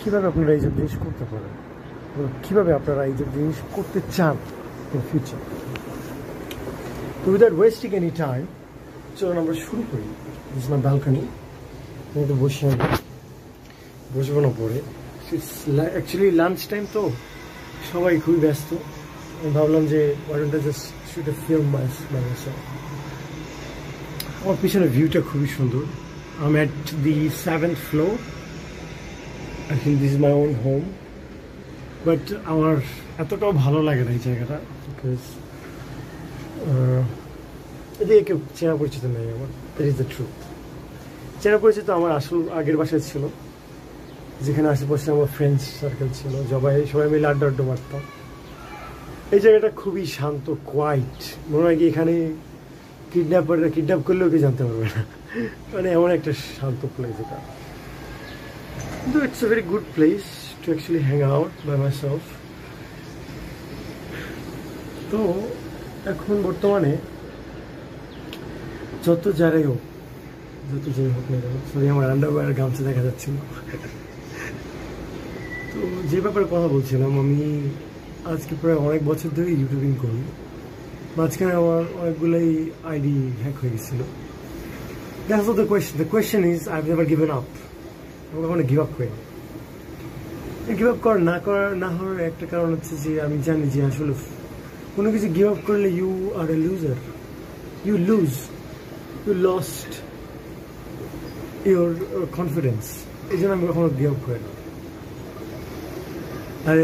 কীভাবে আপনারা এইসব জিনিস করতে পারেন, কীভাবে আপনারা এইসব জিনিস করতে চান ইন ফিউচার। তো উইদাউট ওয়েস্টিং এনি টাইম চলুন আমরা শুরু করি। দিস মাই ব্যালকনি, একটু বসবো না পরে। অ্যাকচুয়ালি লাঞ্চ টাইম তো সবাই খুবই ব্যস্ত। আমি ভাবলাম যে ওয়াইডনটা just shoot a film by myself. আমার পিছনে ভিউটা খুবই সুন্দর। I'm at the 7th floor. I think this is my own home. But আমার এতটাও ভালো লাগে না এই জায়গাটা, বিকজ এদিকে কেউ চেনা পরিচিত নেই আমার। That is the truth. চেনা পরিচিত আমার আসল আগের বাসায় ছিল, যেখানে আশেপাশে আমার ফ্রেন্ডস সার্কেল ছিল, সবাই মিলে আড্ডা মারতাম। এই জায়গাটা খুবই শান্ত, কোয়াইট। মনে হয় কি এখানে কিডন্যাপ করলেও কেউ জানতে পারবে না, মানে এমন একটা শান্ত প্লেস এটা। কিন্তু it's a very good place to actually hang out by myself. তো এখন বর্তমানে যত যাই হোক না কেন, সরি আমার আন্ডারওয়্যার গামছা দেখা যাচ্ছে না। তো যে ব্যাপারে কথা বলছিলাম, আমি আজকে প্রায় অনেক বছর ধরে ইউটিউবিং করি। মাঝখানে আমার অনেকগুলোই আইডি হ্যাক হয়ে গেছিল। That's not the question. The question is, I've never given up. আমি কখনো গিভ আপ করিনি। গিভ আপ না হওয়ার একটা কারণ হচ্ছে যে আমি জানি যে আসলে কোনো কিছু গিভ আপ করলে you are a loser. You lost your confidence. এই জন্য আমি কখনো গিভ আপ করি না। আর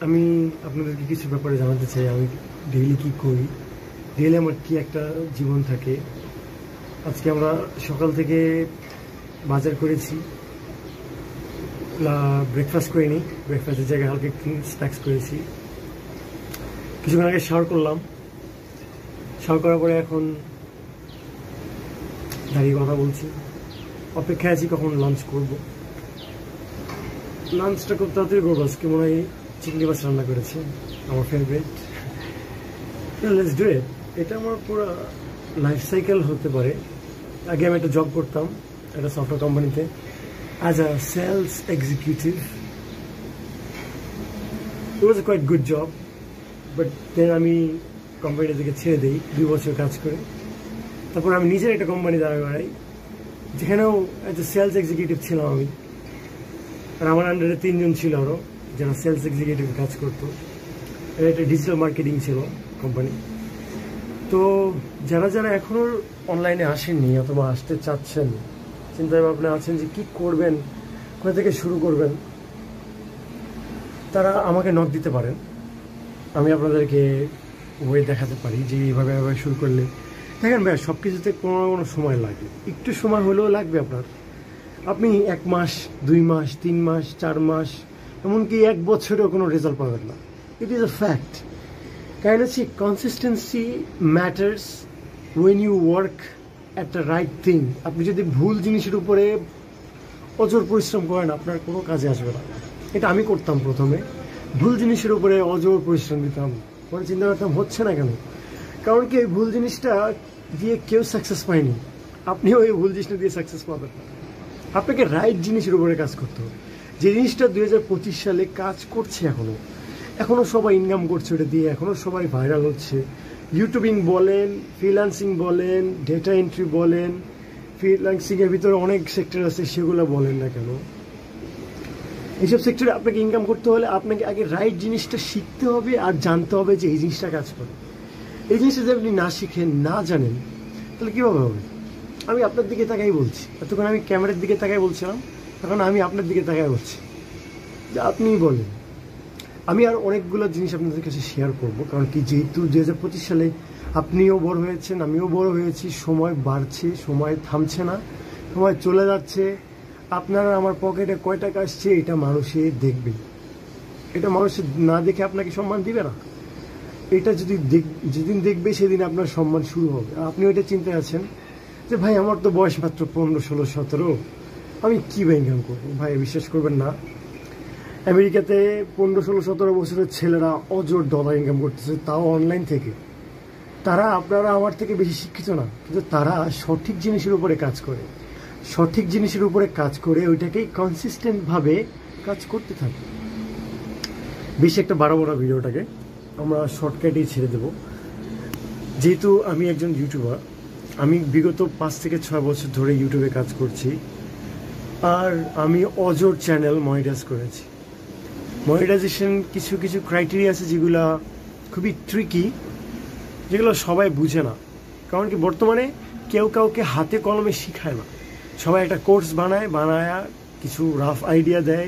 আমি আপনাদেরকে কিছু ব্যাপারে জানাতে চাই। আমি ডেইলি কী করি, ডেইলি আমার কি একটা জীবন থাকে। আজকে আমরা সকাল থেকে বাজার করেছি, ব্রেকফাস্ট করিনি, ব্রেকফাস্টের জায়গায় হালকা একটু স্ন্যাক্স করেছি। কিছুক্ষণ আগে শাওয়ার করলাম। শাওয়ার করার পরে এখন দাঁড়িয়ে কথা বলছি। অপেক্ষায় আছি কখন লাঞ্চ করব। লাঞ্চটা খুব তাড়াতাড়ি করবো। আজকে মনে হয় চিংড়ি মাছ রান্না করেছে, আমার ফেভারিট। Let's do it. এটা আমার পুরো লাইফ সাইকেল হতে পারে। আগে আমি একটা জব করতাম একটা সফটওয়্যার কোম্পানিতে as a sales executive. It was a quite good job, but then আমি কোম্পানিটা থেকে ছেড়ে দিই 2 বছর কাজ করে। তারপর আমি নিজের একটা কোম্পানি দাঁড়াই, যেখানেও অ্যাজ এ সেলস এক্সিকিউটিভ ছিলাম আমি। আর আমার আন্ডারে 3 জন ছিল আরও, যারা সেলস এক্সিকিউটিভ কাজ করতো। এটা একটা ডিজিটাল মার্কেটিং ছিল কোম্পানি। তো যারা এখনও অনলাইনে আসেননি অথবা আসতে চাচ্ছেন, চিন্তা ভাবনা আছেন যে কী করবেন, কোথা থেকে শুরু করবেন, তারা আমাকে নক দিতে পারেন। আমি আপনাদেরকে ওয়ে দেখাতে পারি যে এইভাবে শুরু করলে। দেখেন ভাই, সব কিছুতে কোনো সময় লাগে, একটু সময় হলেও লাগবে আপনার। আপনি 1 মাস, 2 মাস, 3 মাস, 4 মাস, এমনকি 1 বছরেও কোনো রেজাল্ট পাবেন না। It is a fact. কারণ হচ্ছে consistency matters when you work at the right thing. আপনি যদি ভুল জিনিসের উপরে অজর পরিশ্রম করেন, আপনার কোনো কাজে আসবে না। এটা আমি করতাম প্রথমে, ভুল জিনিসের উপরে অজর পরিশ্রম দিতাম। পরে চিন্তা করতাম হচ্ছে না কেন, কারণ কি ওই ভুল জিনিসটা দিয়ে কেউ সাকসেস পায়নি, আপনিও ওই ভুল জিনিসটা দিয়ে সাকসেস পাবেন না। আপনাকে রাইট জিনিসের উপরে কাজ করতে হবে। যে জিনিসটা 2025 সালে কাজ করছে, এখনও সবাই ইনকাম করছে ওটা দিয়ে, এখনও সবাই ভাইরাল হচ্ছে। ইউটিউবিং বলেন, ফ্রিল্যান্সিং বলেন, ডেটা এন্ট্রি বলেন, ফ্রিল্যান্সিংয়ের ভিতরে অনেক সেক্টর আছে, সেগুলো বলেন না কেন, এইসব সেক্টরে আপনাকে ইনকাম করতে হলে আপনাকে আগে রাইট জিনিসটা শিখতে হবে আর জানতে হবে যে এই জিনিসটা কাজ করে। এই জিনিসটা যদি আপনি না শিখেন, না জানেন, তাহলে কীভাবে হবে? আমি আপনার দিকে তাকাই বলছি, এতক্ষণ আমি ক্যামেরার দিকে তাকাই বলছিলাম, এখন আমি আপনার দিকে তাকাই বলছি যে আপনিই বলেন। আমি আর অনেকগুলো জিনিস আপনাদের কাছে শেয়ার করব, কারণ কি যেহেতু 2025 সালে আপনিও বড় হয়েছেন, আমিও বড় হয়েছি, সময় বাড়ছে, সময় থামছে না, সময় চলে যাচ্ছে। আপনারা আমার পকেটে কয় টাকা আসছে এটা মানুষে দেখবে, এটা মানুষে না দেখে আপনাকে সম্মান দিবে না। এটা যেদিন দেখবে সেদিন আপনার সম্মান শুরু হবে। আপনি ওইটা চিন্তায় আছেন যে ভাই আমার তো বয়স মাত্র 15, 16, 17, আমি কী বা ইনকাম করবো। ভাই বিশ্বাস করবেন না, আমেরিকাতে 15, 16, 17 বছরের ছেলেরা অজর ডলার ইনকাম করতেছে, তাও অনলাইন থেকে। আপনারা আমার থেকে বেশি শিক্ষিত না, কিন্তু তারা সঠিক জিনিসের উপরে কাজ করে। সঠিক জিনিসের উপরে কাজ করে ওইটাকেই কনসিস্টেন্টভাবে কাজ করতে থাকে। বেশি একটা বাড়াবো না ভিডিওটাকে, আমরা শর্টকাটেই ছেড়ে দেব। যেহেতু আমি একজন ইউটিউবার, আমি বিগত 5 থেকে 6 বছর ধরে ইউটিউবে কাজ করছি, আর আমি অজর চ্যানেল মনিটাইজ করেছি। মনিটাইজেশন কিছু কিছু ক্রাইটেরিয়া আছে যেগুলো খুবই ট্রিকি, যেগুলো সবাই বুঝে না। কারণ কি বর্তমানে কেউ কাউকে হাতে কলমে শিখায় না, সবাই একটা কোর্স বানায় কিছু রাফ আইডিয়া দেয়,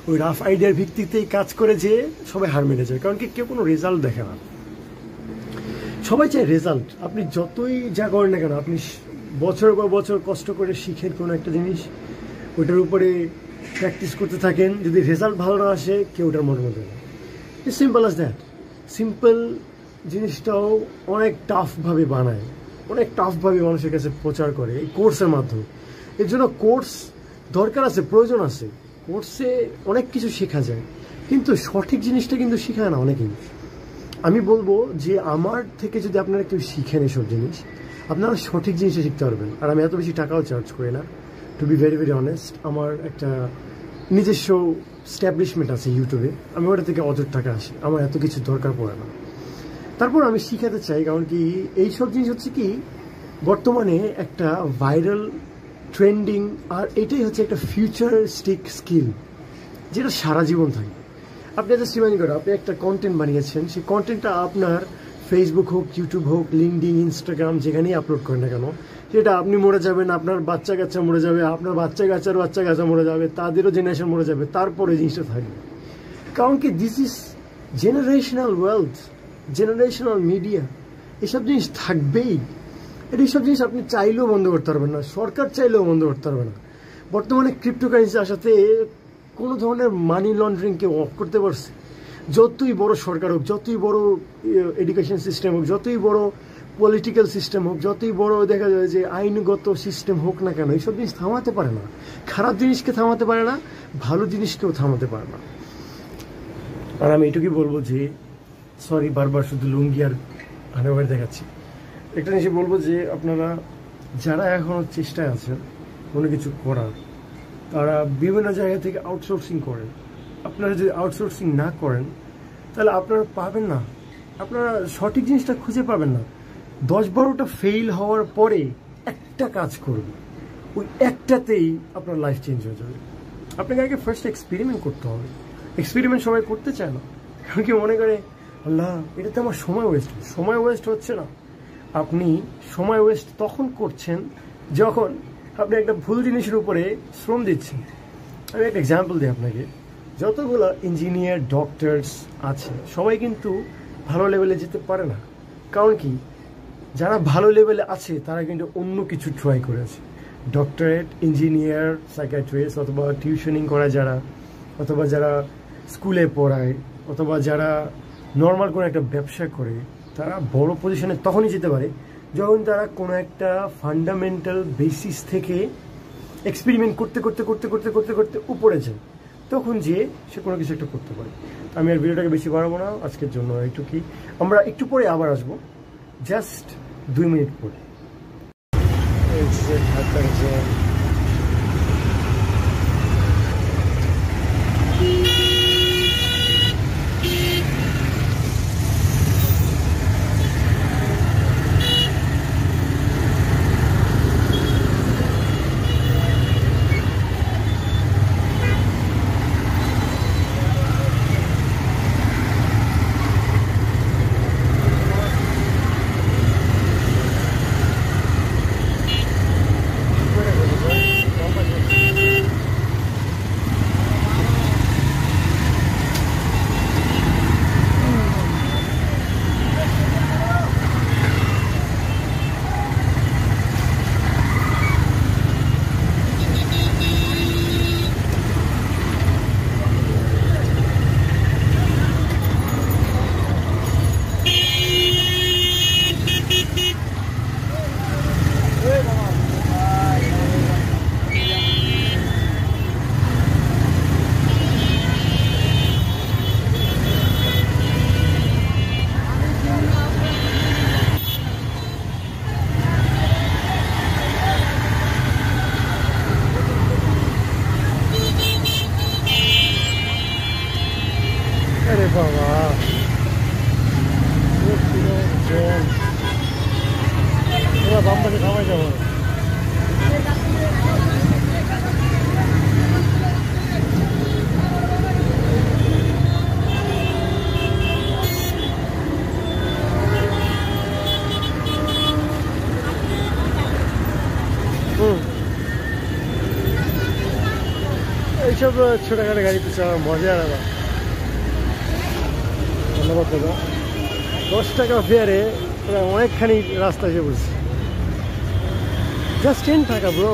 ওই রাফ আইডিয়ার ভিত্তিতেই কাজ করে যে সবাই হার মেনে যায়। কারণ কি কেউ কোনো রেজাল্ট দেখে না, সবাই চায় রেজাল্ট। আপনি যতই যা করেন না কেন, আপনি বছর পর বছর কষ্ট করে শিখেন কোনো একটা জিনিস, ওইটার উপরে প্র্যাকটিস করতে থাকেন, যদি রেজাল্ট ভালো না আসে কেউ ওটার মনে মতো না। It's simple as that. Simple জিনিসটাও অনেক টাফভাবে বানায়, অনেক টাফভাবে মানুষের কাছে প্রচার করে এই কোর্সের মাধ্যমে। এর জন্য কোর্স দরকার আছে, প্রয়োজন আছে। কোর্সে অনেক কিছু শেখা যায়, কিন্তু সঠিক জিনিসটা কিন্তু শেখায় না অনেকেই। আমি বলবো যে আমার থেকে যদি আপনারা কেউ শিখেন এসব জিনিস, আপনারা সঠিক জিনিসটা শিখতে পারবেন। আর আমি এত বেশি টাকাও চার্জ করি না, to be very very honest. আমার একটা নিজস্ব স্ট্যাবলিশমেন্ট আছে ইউটিউবে, আমি ওটা থেকে অযথা টাকা আসে, আমার এত কিছু দরকার পড়ে না। তারপর আমি শিখাতে চাই, কারণ কি এইসব জিনিস হচ্ছে কি বর্তমানে একটা ভাইরাল ট্রেন্ডিং, আর এটাই হচ্ছে একটা ফিউচারিস্টিক স্কিল যেটা সারা জীবন থাকে। আপনি জাস্ট ইমাজিন করেন, আপনি একটা কন্টেন্ট বানিয়েছেন, সেই কন্টেন্টটা আপনার ফেসবুক হোক, ইউটিউব হোক, লিঙ্কডইন, ইনস্টাগ্রাম, যেখানেই আপলোড করেন না কেন, সেটা আপনি মরে যাবেন, আপনার বাচ্চা কাচ্চা মরে যাবে, আপনার বাচ্চা কাচ্চা মরে যাবে, তাদেরও জেনারেশন মরে যাবে, তারপরে এই জিনিসটা থাকবে। কারণ কি this is generational wealth, generational media, এসব জিনিস থাকবেই। এইসব জিনিস আপনি চাইলেও বন্ধ করতে পারবেন না, সরকার চাইলেও বন্ধ করতে পারবে না। বর্তমানে ক্রিপ্টোকারেন্সি আসাতে কোনো ধরনের মানি লন্ডারিং কেউ অফ করতে পারছে? যতই বড় সরকার হোক, যতই বড় এডুকেশন সিস্টেম হোক, যতই বড় পলিটিক্যাল সিস্টেম হোক, যতই বড় দেখা যায় যে আইনগত সিস্টেম হোক না কেন, এইসব জিনিস থামাতে পারে না। খারাপ জিনিসকে থামাতে পারে না, ভালো জিনিসকেও থামাতে পারে না। আর আমি এটুকুই বলবো যে সরি, বারবার শুধু লুঙ্গি আর হাঁড়ে দেখাচ্ছি। একটা জিনিস বলবো যে আপনারা যারা এখনো চেষ্টায় আছেন কোনো কিছু করার, তারা বিভিন্ন জায়গা থেকে আউটসোর্সিং করেন। আপনারা যদি আউটসোর্সিং না করেন তাহলে আপনারা পাবেন না, আপনারা সঠিক জিনিসটা খুঁজে পাবেন না। 10-12টা ফেল হওয়ার পরে একটা কাজ করবে, ওই একটাতেই আপনার লাইফ চেঞ্জ হয়ে যাবে। আপনাকে আগে ফার্স্ট এক্সপেরিমেন্ট করতে হবে। এক্সপেরিমেন্ট সবাই করতে চায় না, কারণ কি মনে করে আল্লাহ এটাতে আমার সময় ওয়েস্ট। সময় ওয়েস্ট হচ্ছে না, আপনি সময় ওয়েস্ট তখন করছেন যখন আপনি একটা ভুল জিনিসের উপরে শ্রম দিচ্ছেন। আমি একটা এক্সাম্পল দিই আপনাকে। যতগুলো ইঞ্জিনিয়ার, ডক্টরস আছে সবাই কিন্তু ভালো লেভেলে যেতে পারে না। কারণ কি যারা ভালো লেভেলে আছে তারা কিন্তু অন্য কিছু ট্রাই করেছে। ডক্টরেট, ইঞ্জিনিয়ার, সাইকিয়াট্রিস্ট, অথবা টিউশনিং করা যারা, অথবা যারা স্কুলে পড়ায়, অথবা যারা নর্মাল কোনো একটা ব্যবসা করে, তারা বড় পজিশনে তখনই যেতে পারে যখন তারা কোনো একটা ফান্ডামেন্টাল বেসিস থেকে এক্সপেরিমেন্ট করতে করতে করতে করতে করতে করতে উপরে যায়, তখন যে সে কোনো কিছু একটা করতে পারে। আমি আর ভিডিওটাকে বেশি বাড়াবো না, আজকের জন্য এইটুকুই। আমরা একটু পরে আবার আসবো, জাস্ট 2 মিনিট পরে। বাবা বাম পাশে খাওয়াই যাবো। এইসব ছোটখাটো গাড়িতে চাওয়ার মজা আলাদা। ধন্যবাদ দাদা। 10 টাকা ফেয়ারে প্রায় অনেকখানি রাস্তা এসে পড়ছে। জাস্ট 10 টাকা ব্রো।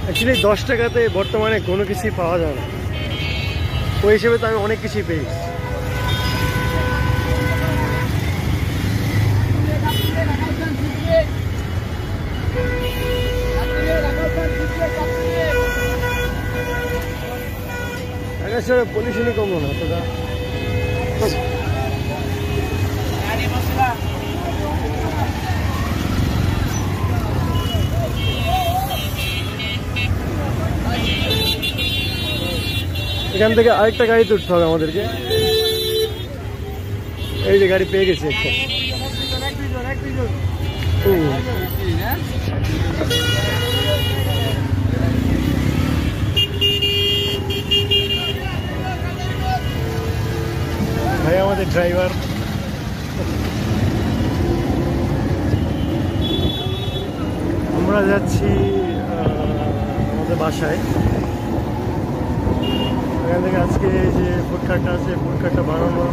অ্যাকচুয়ালি 10 টাকাতে বর্তমানে কোনো কিছুই পাওয়া যায় না। ওই হিসেবে তো আমি অনেক কিছুই পেয়েছি। পলিউশনই কমলো না এতটা। এখান থেকে আরেকটা গাড়ি তুলতে হবে আমাদেরকে। এই যে গাড়ি পেয়ে গেছে একটা। ভাই আমাদের ড্রাইভার। আমরা যাচ্ছি আমাদের বাসায়। এখান থেকে আজকে যে ফুড কার্টটা আছে, ফুড কার্টটা বানানোর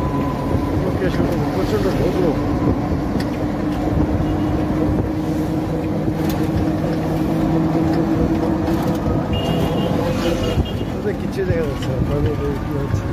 প্রক্রিয়া শুরু করবো। প্রচণ্ড ভোগ কিচ্ছু দেখা যাচ্ছে কি হচ্ছে।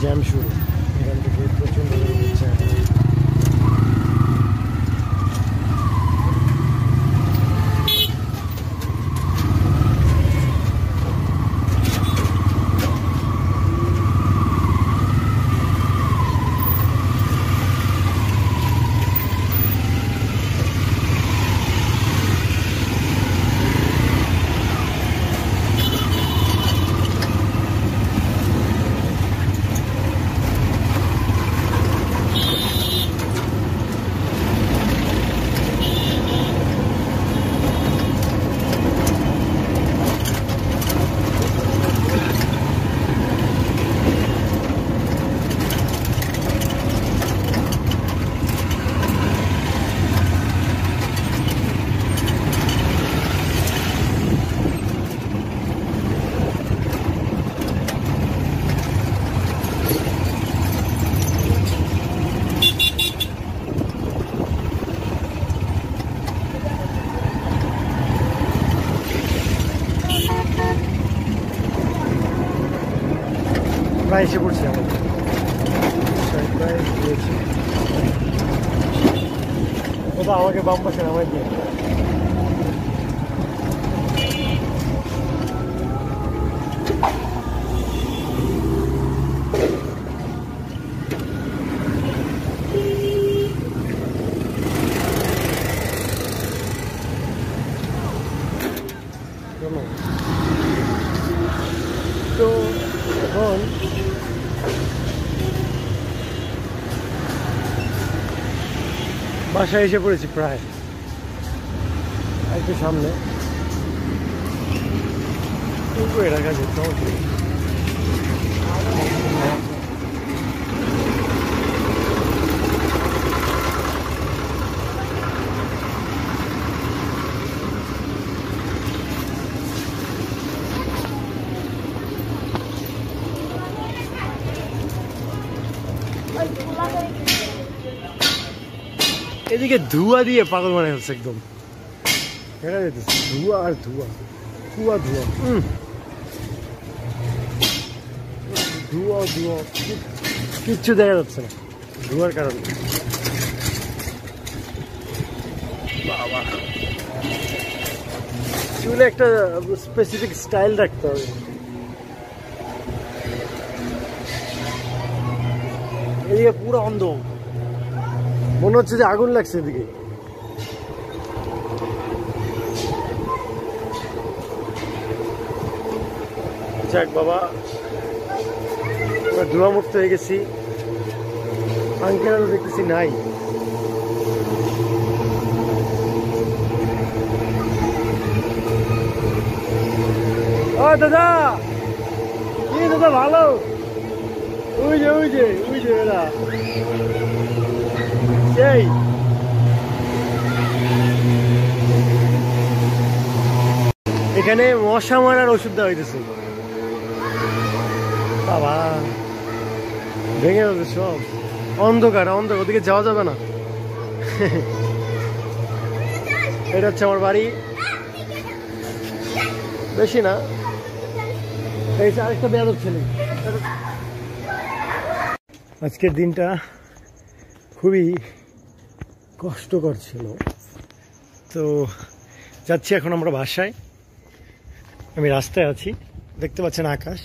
জ্যাম শুরু। এখান থেকে প্রচণ্ড জ্যাম। প্রায় এসে পড়ছি আমাদের প্রায় দিয়েছি। ওটা আমাকে বাম পাশে নামাই দিয়ে তো এখন বাসায় এসে পড়েছি প্রায় একটু সামনে রাখা যেত। এদিকে ধোঁয়া দিয়ে পাগল মনে হচ্ছে একদম, দেখা যেতেছে ধোঁয়া আর ধোঁয়া, ধোঁয়া ধোঁয়া ধোঁয়া ধোঁয়া, কিচ্ছু দেখা যাচ্ছে না ধোঁয়ার কারণে। বাবা, চুলে একটা স্পেসিফিক স্টাইল রাখতে হবে। এদিকে পুরো অন্ধ, মনে হচ্ছে যে আগুন লাগছে এদিকে। যাক বাবা, আমরা ধোঁয়া মুক্ত হয়ে গেছি। আঙ্কেল দেখতেছি নাই। ও দাদা, কি দাদা ভালো? ওই যে ওই যে ওই যে এরা সেই এখানে মশা মারার ওষুধ দেওয়া হইতেছে। বাবা, ভেঙে যাবে সব, অন্ধকার অন্ধকার, ওদিকে যাওয়া যাবে না। এটা হচ্ছে আমার বাড়ি, বেশি না, এই আরেকটা বেয়াদব ছেলে। আজকের দিনটা খুবই কষ্টকর ছিল। তো যাচ্ছি এখন আমরা বাসায়। আমি রাস্তায় আছি, দেখতে পাচ্ছেন আকাশ।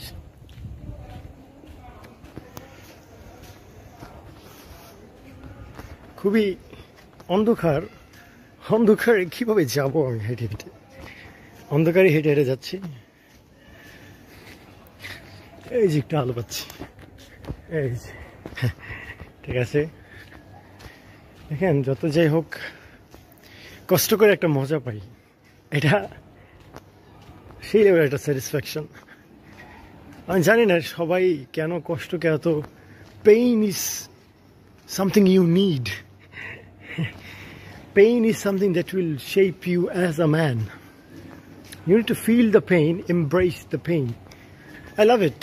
খুবই অন্ধকার, অন্ধকারে কিভাবে যাব আমি হেঁটে হেঁটে, অন্ধকারে হেঁটে হেঁটে যাচ্ছি। এই যে একটু আলো পাচ্ছি, এই যে, ঠিক আছে। দেখেন, যত যাই হোক কষ্ট করে একটা মজা পাই, এটা সেই লেভেল একটা স্যাটিসফ্যাকশন। আমি জানি না সবাই কেন কষ্টকে এত, pain is something you need. Pain is something that will shape you as a man. You need to feel the pain, embrace the pain. I love it.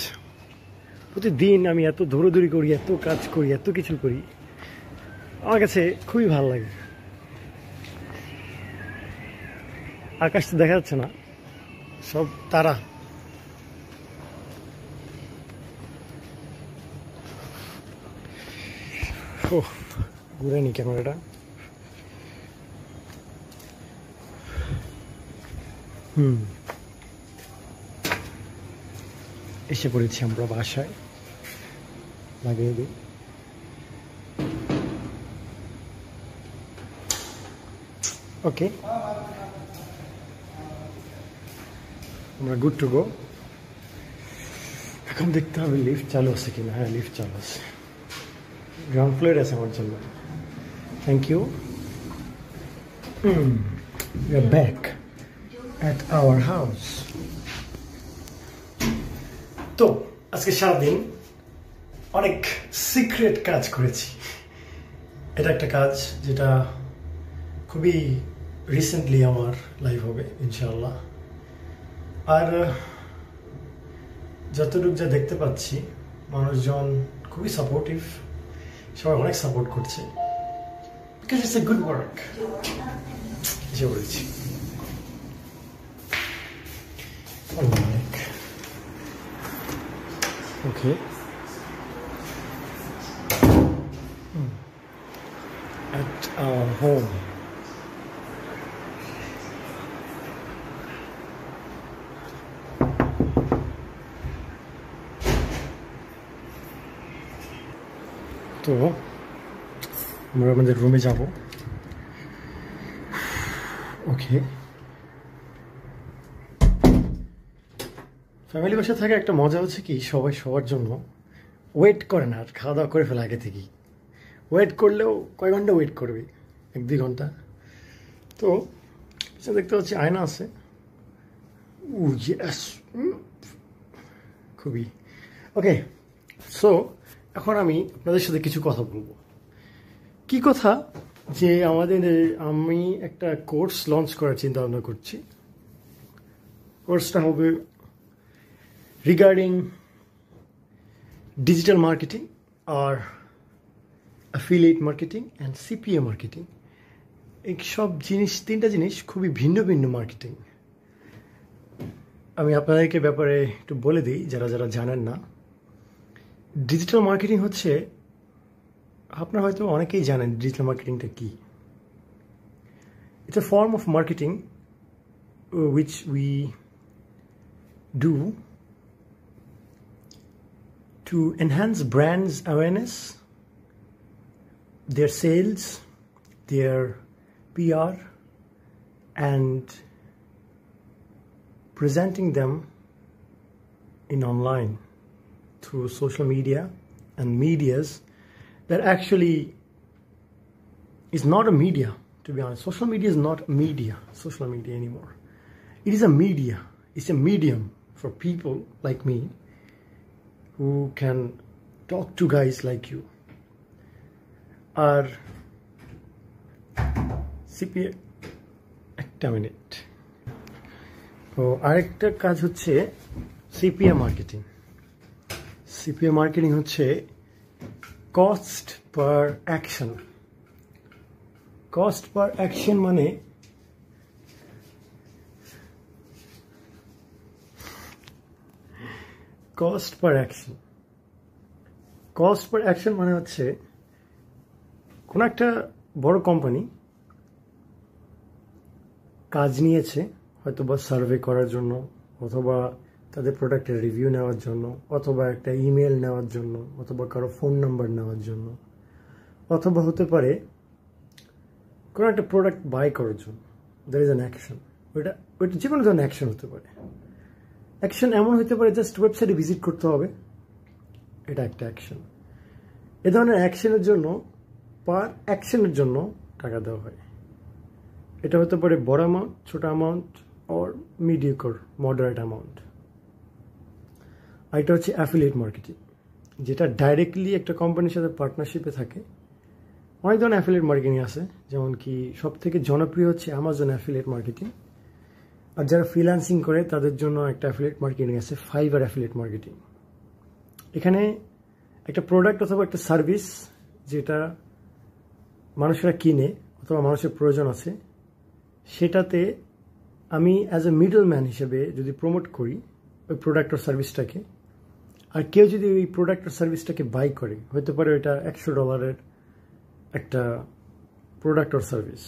প্রতিদিন আমি এত দৌড়াদৌড়ি করি, এত কাজ করি, এত কিছু করি, আমার কাছে খুবই ভালো লাগে। আকাশ তো দেখা যাচ্ছে না, সব তারা। ও, ঘুরে নি ক্যামেরাটা। এসে পড়েছি আমরা বাসায়, লাগিয়ে দিই। ওকে, আমরা গুড টু গো। এখন দেখতে হবে লিফট চালু আছে কিনা। হ্যাঁ, লিফট চালু আছে, গ্রাউন্ড ফ্লোরে আছে আমার জন্য। Thank you. We are back at our house. তো আজকে সারাদিন অনেক সিক্রেট কাজ করেছি। এটা একটা কাজ যেটা খুবই রিসেন্টলি আমার লাইভ হবে ইনশাআল্লাহ। আর যতটুকু যা দেখতে পাচ্ছি, মানুষজন খুবই সাপোর্টিভ, সবাই অনেক সাপোর্ট করছে, because it's a good work. এসে বলেছি অনেক। ওকে, home. তো আমরা আমাদের রুমে যাব। ওকে, ফ্যামিলি বাসা থাকে একটা মজা হচ্ছে কি সবাই সবার জন্য ওয়েট করে না, আর খাওয়া দাওয়া করে ফেলে আগে থেকেই। ওয়েট করলেও কয় ঘন্টা ওয়েট করবে, 1-2 ঘন্টা। তো দেখতে পাচ্ছি আয়না আছে, খুবই ওকে। সো এখন আমি আপনাদের সাথে কিছু কথা বলবো। কি কথা? যে আমি একটা কোর্স লঞ্চ করার চিন্তা ভাবনা করছি। কোর্সটা হবে রিগার্ডিং ডিজিটাল মার্কেটিং আর affiliate marketing and CPA marketing. এই সব জিনিস, 3টা জিনিস খুবই ভিন্ন ভিন্ন মার্কেটিং। আমি আপনাদেরকে ব্যাপারে একটু বলে দিই যারা যারা জানেন না। ডিজিটাল মার্কেটিং হচ্ছে, আপনারা হয়তো অনেকেই জানেন ডিজিটাল মার্কেটিংটা কি। It's a form of marketing which we do to enhance brands' awareness, their sales, their PR, and presenting them in online through social media and medias that actually is not a media. To be honest, social media is not social media anymore. It is a media. It's a medium for people like me who can talk to guys like you. Or CPA, একটা minute. তো আরেকটা কাজ হচ্ছে CPA marketing. CPA marketing হচ্ছে cost per action. Cost per action মানে cost per action মানে হচ্ছে কোনো একটা বড় কোম্পানি কাজ নিয়েছে, হয়তো বা সার্ভে করার জন্য, অথবা তাদের প্রোডাক্টের রিভিউ নেওয়ার জন্য, অথবা একটা ইমেল নেওয়ার জন্য, অথবা কারো ফোন নাম্বার নেওয়ার জন্য, অথবা হতে পারে কোনো একটা প্রোডাক্ট বাই করার জন্য। There is an action. ওইটা যে কোনো ধরনের অ্যাকশন হতে পারে। অ্যাকশন এমন হতে পারে জাস্ট ওয়েবসাইটে ভিজিট করতে হবে, এটা একটা অ্যাকশন। এ ধরনের অ্যাকশনের জন্য পার অ্যাকশনের জন্য টাকা দেওয়া হয়। এটা হতে পারে বড় অ্যামাউন্ট, ছোট amount, or mediocre moderate amount. আর এটা হচ্ছে অ্যাফিলিয়েট মার্কেটিং, যেটা ডাইরেক্টলি একটা কোম্পানির সাথে পার্টনারশিপে থাকে। অনেক ধরনের অ্যাফিলিয়েট মার্কেটিং আছে, যেমন কি সব থেকে জনপ্রিয় হচ্ছে অ্যামাজন অ্যাফিলিয়েট মার্কেটিং। আর যারা ফ্রিল্যান্সিং করে তাদের জন্য একটা অ্যাফিলিয়েট মার্কেটিং আছে, ফাইবার অ্যাফিলিয়েট মার্কেটিং। এখানে একটা প্রোডাক্ট অথবা একটা সার্ভিস যেটা মানুষেরা কিনে অথবা মানুষের প্রয়োজন আছে, সেটাতে আমি অ্যাজ এ মিডল ম্যান হিসেবে যদি প্রমোট করি ওই প্রোডাক্ট ও সার্ভিসটাকে, আর কেউ যদি ওই প্রোডাক্ট ও সার্ভিসটাকে বাই করে, হতে পারে ওইটা $100 একটা প্রোডাক্ট ওর সার্ভিস,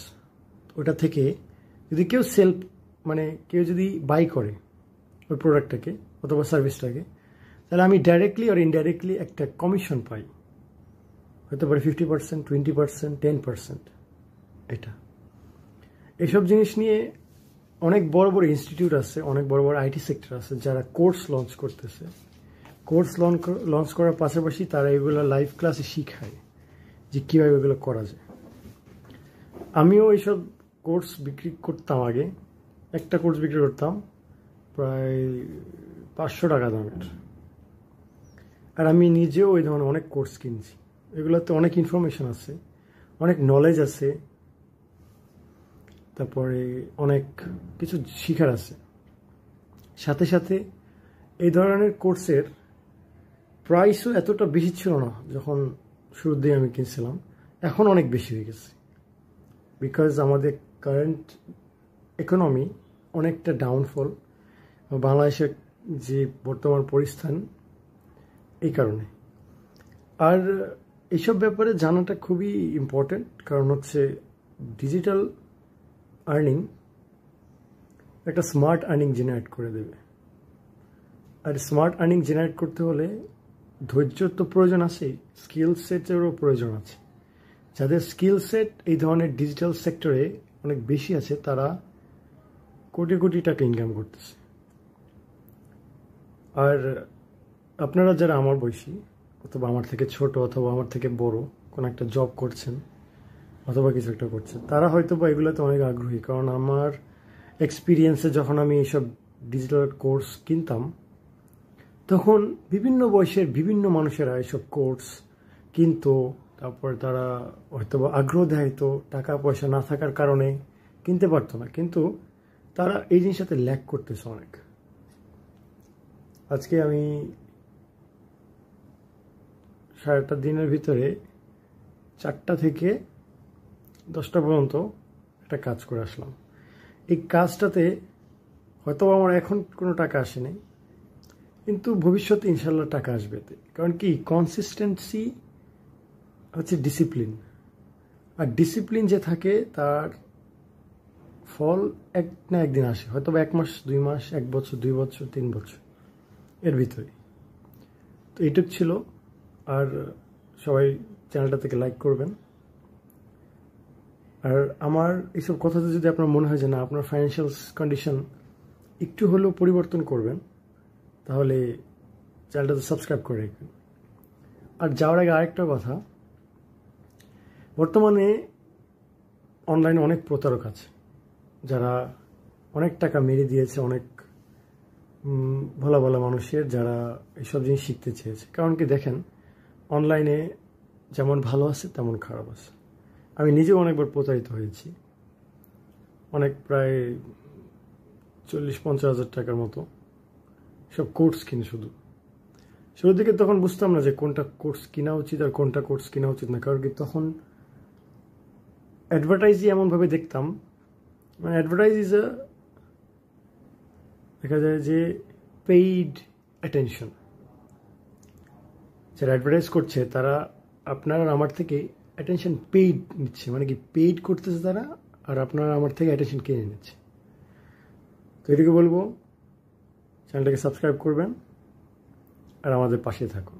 ওটা থেকে যদি কেউ কেউ যদি বাই করে ওই প্রোডাক্টটাকে অথবা সার্ভিসটাকে, তাহলে আমি ডাইরেক্টলি আর ইনডাইরেক্টলি একটা কমিশন পাই। হতে পারে 50%, 20%, 10%। এটা এইসব জিনিস নিয়ে অনেক বড় বড় ইনস্টিটিউট আছে, অনেক বড় বড় আইটি সেক্টর আছে যারা কোর্স লঞ্চ করতেছে। কোর্স লঞ্চ করার পাশাপাশি তারা এগুলো লাইভ ক্লাসে শিখায় যে কীভাবে এগুলো করা যায়। আমিও এইসব কোর্স বিক্রি করতাম আগে। একটা কোর্স বিক্রি করতাম প্রায় $500 দামের। আর আমি নিজেও ওই ধরনের অনেক কোর্স কিনছি। এগুলোতে অনেক ইনফরমেশন আছে, অনেক নলেজ আছে, তারপরে অনেক কিছু শিখার আছে। সাথে সাথে এই ধরনের কোর্সের প্রাইসও এতটা বেশি ছিল না যখন শুরুর দিকে আমি কিনছিলাম, এখন অনেক বেশি হয়ে গেছে। বিকজ আমাদের কারেন্ট ইকোনমি অনেকটা ডাউনফল, বাংলাদেশের যে বর্তমান পরিস্থান, এই কারণে। আর এইসব ব্যাপারে জানাটা খুবই ইম্পর্টেন্ট, কারণ হচ্ছে ডিজিটাল আর্নিং একটা স্মার্ট আর্নিং জেনারেট করে দেবে। আর স্মার্ট আর্নিং জেনারেট করতে হলে ধৈর্যর তো প্রয়োজন আছে, স্কিল সেটেরও প্রয়োজন আছে। যাদের স্কিল সেট এই ধরনের ডিজিটাল সেক্টরে অনেক বেশি আছে, তারা কোটি কোটি টাকা ইনকাম করতেছে। আর আপনারা যারা আমার বয়সী অথবা আমার থেকে ছোট অথবা আমার থেকে বড় কোনো একটা জব করছেন অথবা কিছু একটা করছেন, তারা হয়তো বা এগুলোতে অনেক আগ্রহী। কারণ আমার এক্সপিরিয়েন্সে যখন আমি এইসব ডিজিটাল কোর্স কিনতাম, তখন বিভিন্ন বয়সের বিভিন্ন মানুষেরা এইসব কোর্স কিনতো। তারপর তারা হয়তো বা আগ্রহ দেখাইতো, টাকা পয়সা না থাকার কারণে কিনতে পারতো না, কিন্তু তারা এই জিনিসটাতে ল্যাক করতেছে অনেক। আজকে আমি সারাটা দিনের ভিতরে 4টা থেকে 10টা পর্যন্ত একটা কাজ করে আসলাম। এই কাজটাতে হয়তো আমার এখন কোনো টাকা আসেনি, কিন্তু ভবিষ্যতে ইনশাল্লাহ টাকা আসবে। কারণ কি, কনসিস্টেন্সি হচ্ছে ডিসিপ্লিন। আর ডিসিপ্লিন যে থাকে তার ফল এক না একদিন আসে, হয়তো 1 মাস 2 মাস 1 বছর 2 বছর 3 বছর এর ভিতরে। তো এইটুক ছিল। আর সবাই চ্যানেলটা থেকে লাইক করবেন। আর আমার এইসব কথাতে যদি আপনার মনে হয় যে না, আপনার ফাইন্যান্সিয়াল কন্ডিশন একটু হলেও পরিবর্তন করবেন, তাহলে চ্যানেলটাতে সাবস্ক্রাইব করে রাখবেন। আর যাওয়ার আগে আরেকটা কথা, বর্তমানে অনলাইনে অনেক প্রতারক আছে যারা অনেক টাকা মেরে দিয়েছে অনেক ভালো ভালো মানুষের, যারা এইসব জিনিস শিখতে চেয়েছে। কারণ কি, দেখেন, অনলাইনে যেমন ভালো আছে তেমন খারাপ আছে। আমি নিজেও অনেকবার প্রতারিত হয়েছি, অনেক প্রায় 40-50 হাজার টাকার মতো সব কোর্স কিনে। শুরুর দিকে তখন বুঝতাম না যে কোনটা কোর্স কিনা উচিত আর কোনটা কোর্স কিনা উচিত না। কারণ কি, তখন অ্যাডভার্টাইজই এমনভাবে দেখতাম, মানে অ্যাডভার্টাইজ ইজ দেখা যায় যে পেইড অ্যাটেনশন। যারা অ্যাডভার্টাইজ করছে তারা আপনার আমার থেকে অ্যাটেনশন পেইড নিচ্ছে, মানে কি পেইড করতেছে তারা, আর আপনারা আমার থেকে অ্যাটেনশন কিনে নিচ্ছে। তো এদিকে বলবো চ্যানেলটাকে সাবস্ক্রাইব করবেন আর আমাদের পাশে থাকুন।